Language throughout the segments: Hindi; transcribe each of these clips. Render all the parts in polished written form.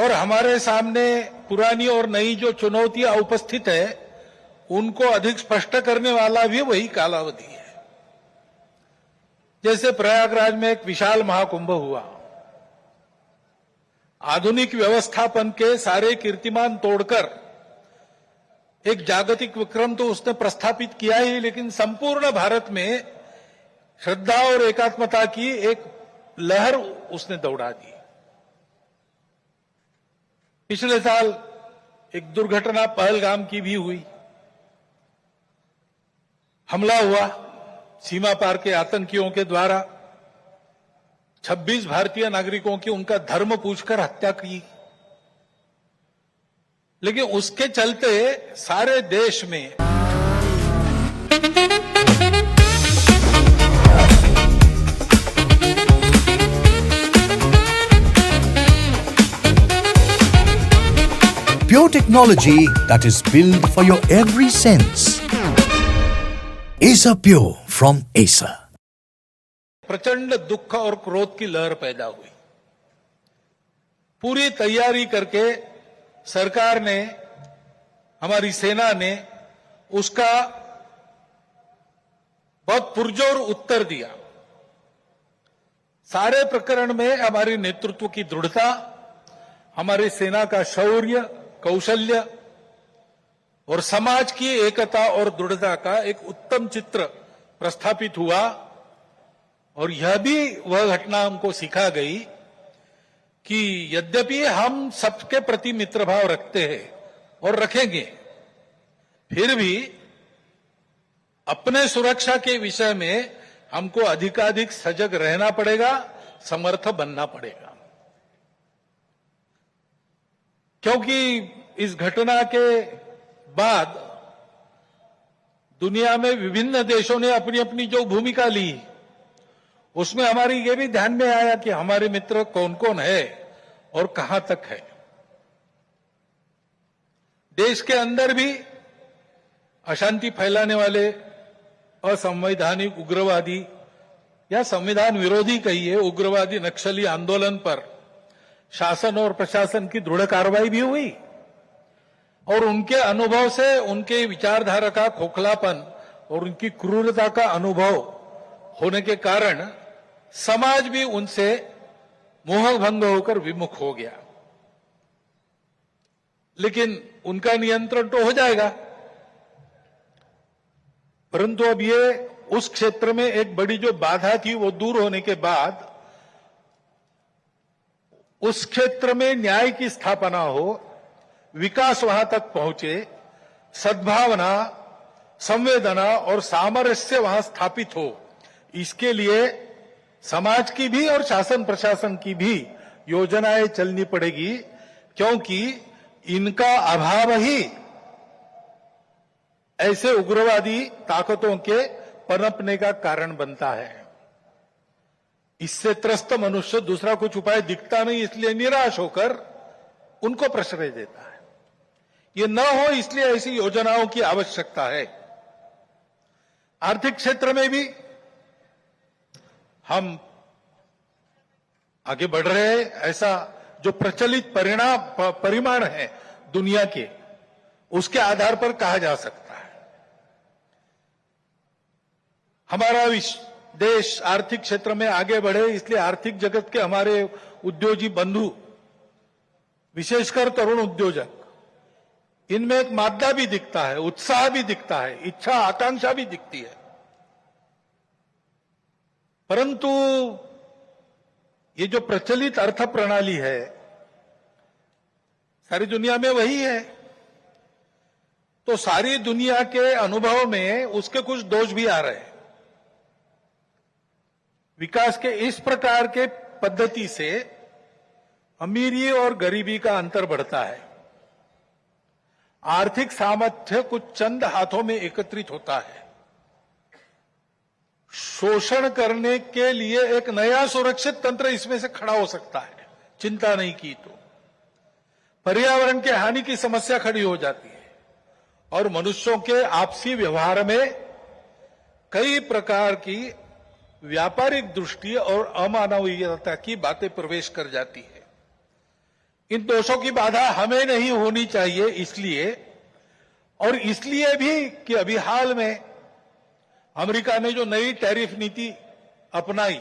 और हमारे सामने पुरानी और नई जो चुनौतियां उपस्थित है उनको अधिक स्पष्ट करने वाला भी वही कालावधि है। जैसे प्रयागराज में एक विशाल महाकुंभ हुआ, आधुनिक व्यवस्थापन के सारे कीर्तिमान तोड़कर एक जागतिक विक्रम तो उसने प्रस्थापित किया ही, लेकिन संपूर्ण भारत में श्रद्धा और एकात्मता की एक लहर उसने दौड़ा दी। पिछले साल एक दुर्घटना पहलगाम की भी हुई, हमला हुआ सीमा पार के आतंकियों के द्वारा, 26 भारतीय नागरिकों की उनका धर्म पूछकर हत्या की। लेकिन उसके चलते सारे देश में Pure technology that is built for your every sense. Acer Pure from Acer. प्रचंड दुख और क्रोध की लहर पैदा हुई। पूरी तैयारी करके सरकार ने, हमारी सेना ने उसका बहुत पुरजोर उत्तर दिया। सारे प्रकरण में हमारी नेतृत्व की दृढ़ता, हमारी सेना का शौर्य, कौशल्य और समाज की एकता और दृढ़ता का एक उत्तम चित्र प्रस्थापित हुआ। और यह भी वह घटना हमको सिखा गई कि यद्यपि हम सबके प्रति मित्र भाव रखते हैं और रखेंगे, फिर भी अपने सुरक्षा के विषय में हमको अधिकाधिक सजग रहना पड़ेगा, समर्थ बनना पड़ेगा। क्योंकि इस घटना के बाद दुनिया में विभिन्न देशों ने अपनी अपनी जो भूमिका ली, उसमें हमारी ये भी ध्यान में आया कि हमारे मित्र कौन कौन है और कहां तक है। देश के अंदर भी अशांति फैलाने वाले असंवैधानिक उग्रवादी या संविधान विरोधी कहिए उग्रवादी नक्सली आंदोलन पर शासन और प्रशासन की दृढ़ कार्रवाई भी हुई। और उनके अनुभव से, उनके विचारधारा का खोखलापन और उनकी क्रूरता का अनुभव होने के कारण समाज भी उनसे मोहभंग होकर विमुख हो गया। लेकिन उनका नियंत्रण तो हो जाएगा, परंतु अब ये उस क्षेत्र में एक बड़ी जो बाधा थी वो दूर होने के बाद उस क्षेत्र में न्याय की स्थापना हो, विकास वहां तक पहुंचे, सद्भावना, संवेदना और सामरस्य वहां स्थापित हो, इसके लिए समाज की भी और शासन प्रशासन की भी योजनाएं चलनी पड़ेगी। क्योंकि इनका अभाव ही ऐसे उग्रवादी ताकतों के पनपने का कारण बनता है। इससे त्रस्त मनुष्य दूसरा कुछ उपाय दिखता नहीं, इसलिए निराश होकर उनको प्रश्रय देता है। ये न हो इसलिए ऐसी योजनाओं की आवश्यकता है। आर्थिक क्षेत्र में भी हम आगे बढ़ रहे हैं। ऐसा जो प्रचलित परिमाण है दुनिया के, उसके आधार पर कहा जा सकता है हमारा देश आर्थिक क्षेत्र में आगे बढ़े। इसलिए आर्थिक जगत के हमारे उद्योगी बंधु, विशेषकर तरुण उद्योजक, इनमें एक मादा भी दिखता है, उत्साह भी दिखता है, इच्छा आकांक्षा भी दिखती है। परंतु ये जो प्रचलित अर्थ प्रणाली है सारी दुनिया में वही है, तो सारी दुनिया के अनुभव में उसके कुछ दोष भी आ रहे हैं। विकास के इस प्रकार के पद्धति से अमीरी और गरीबी का अंतर बढ़ता है। आर्थिक सामर्थ्य कुछ चंद हाथों में एकत्रित होता है। शोषण करने के लिए एक नया सुरक्षित तंत्र इसमें से खड़ा हो सकता है, चिंता नहीं की तो। पर्यावरण के हानि की समस्या खड़ी हो जाती है और मनुष्यों के आपसी व्यवहार में कई प्रकार की व्यापारिक दृष्टि और अमानवीयता की बातें प्रवेश कर जाती है। इन दोषों की बाधा हमें नहीं होनी चाहिए, इसलिए और इसलिए भी कि अभी हाल में अमेरिका ने जो नई टैरिफ नीति अपनाई,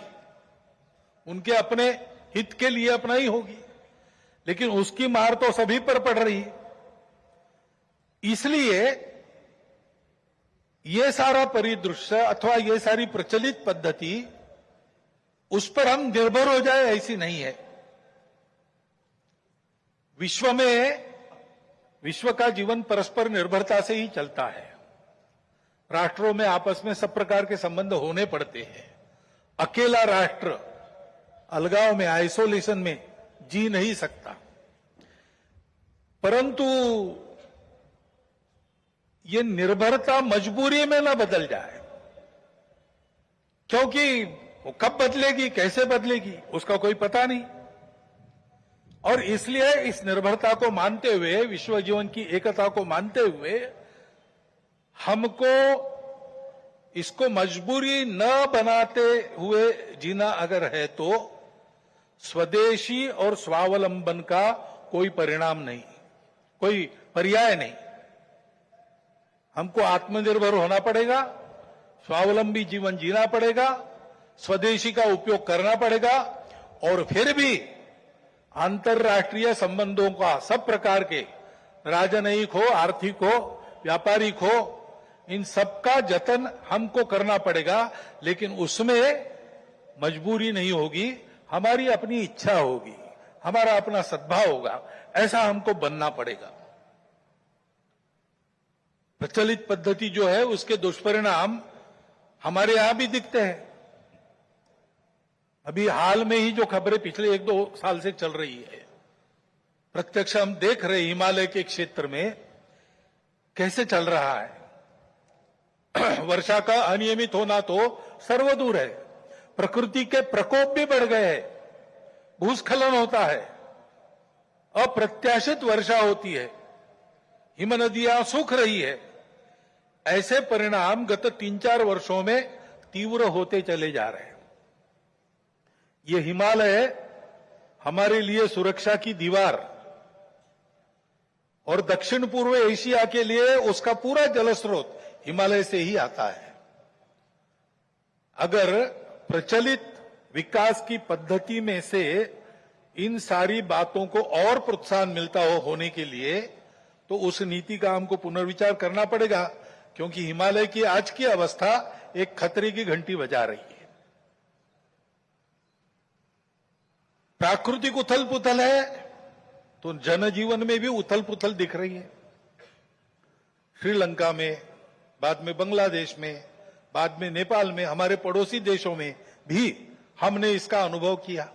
उनके अपने हित के लिए अपनाई होगी, लेकिन उसकी मार तो सभी पर पड़ रही है। इसलिए ये सारा परिदृश्य अथवा ये सारी प्रचलित पद्धति, उस पर हम निर्भर हो जाए ऐसी नहीं है। विश्व का जीवन परस्पर निर्भरता से ही चलता है। राष्ट्रों में आपस में सब प्रकार के संबंध होने पड़ते हैं। अकेला राष्ट्र अलगाव में, आइसोलेशन में जी नहीं सकता। परंतु ये निर्भरता मजबूरी में न बदल जाए, क्योंकि वो कब बदलेगी, कैसे बदलेगी, उसका कोई पता नहीं। और इसलिए इस निर्भरता को मानते हुए, विश्व जीवन की एकता को मानते हुए, हमको इसको मजबूरी न बनाते हुए जीना अगर है तो स्वदेशी और स्वावलंबन का कोई परिणाम नहीं, कोई पर्याय नहीं। हमको आत्मनिर्भर होना पड़ेगा, स्वावलंबी जीवन जीना पड़ेगा, स्वदेशी का उपयोग करना पड़ेगा, और फिर भी अंतर्राष्ट्रीय संबंधों का सब प्रकार के, राजनयिक हो, आर्थिक हो, व्यापारिक हो, इन सबका जतन हमको करना पड़ेगा। लेकिन उसमें मजबूरी नहीं होगी, हमारी अपनी इच्छा होगी, हमारा अपना सद्भाव होगा, ऐसा हमको बनना पड़ेगा। प्रचलित पद्धति जो है उसके दुष्परिणाम हमारे यहां भी दिखते हैं। अभी हाल में ही जो खबरें पिछले 1-2 साल से चल रही है, प्रत्यक्ष हम देख रहे हैं हिमालय के क्षेत्र में कैसे चल रहा है। वर्षा का अनियमित होना तो सर्वदूर है, प्रकृति के प्रकोप भी बढ़ गए हैं, भूस्खलन होता है, अप्रत्याशित वर्षा होती है, हिमनदियां सूख रही है। ऐसे परिणाम गत 3-4 वर्षों में तीव्र होते चले जा रहे हैं। ये हिमालय हमारे लिए सुरक्षा की दीवार और दक्षिण पूर्व एशिया के लिए उसका पूरा जलस्रोत हिमालय से ही आता है। अगर प्रचलित विकास की पद्धति में से इन सारी बातों को और प्रोत्साहन मिलता होने के लिए, तो उस नीति का हमको पुनर्विचार करना पड़ेगा, क्योंकि हिमालय की आज की अवस्था एक खतरे की घंटी बजा रही है। प्राकृतिक उथल पुथल है तो जनजीवन में भी उथल पुथल दिख रही है। श्रीलंका में, बाद में बांग्लादेश में, बाद में नेपाल में, हमारे पड़ोसी देशों में भी हमने इसका अनुभव किया।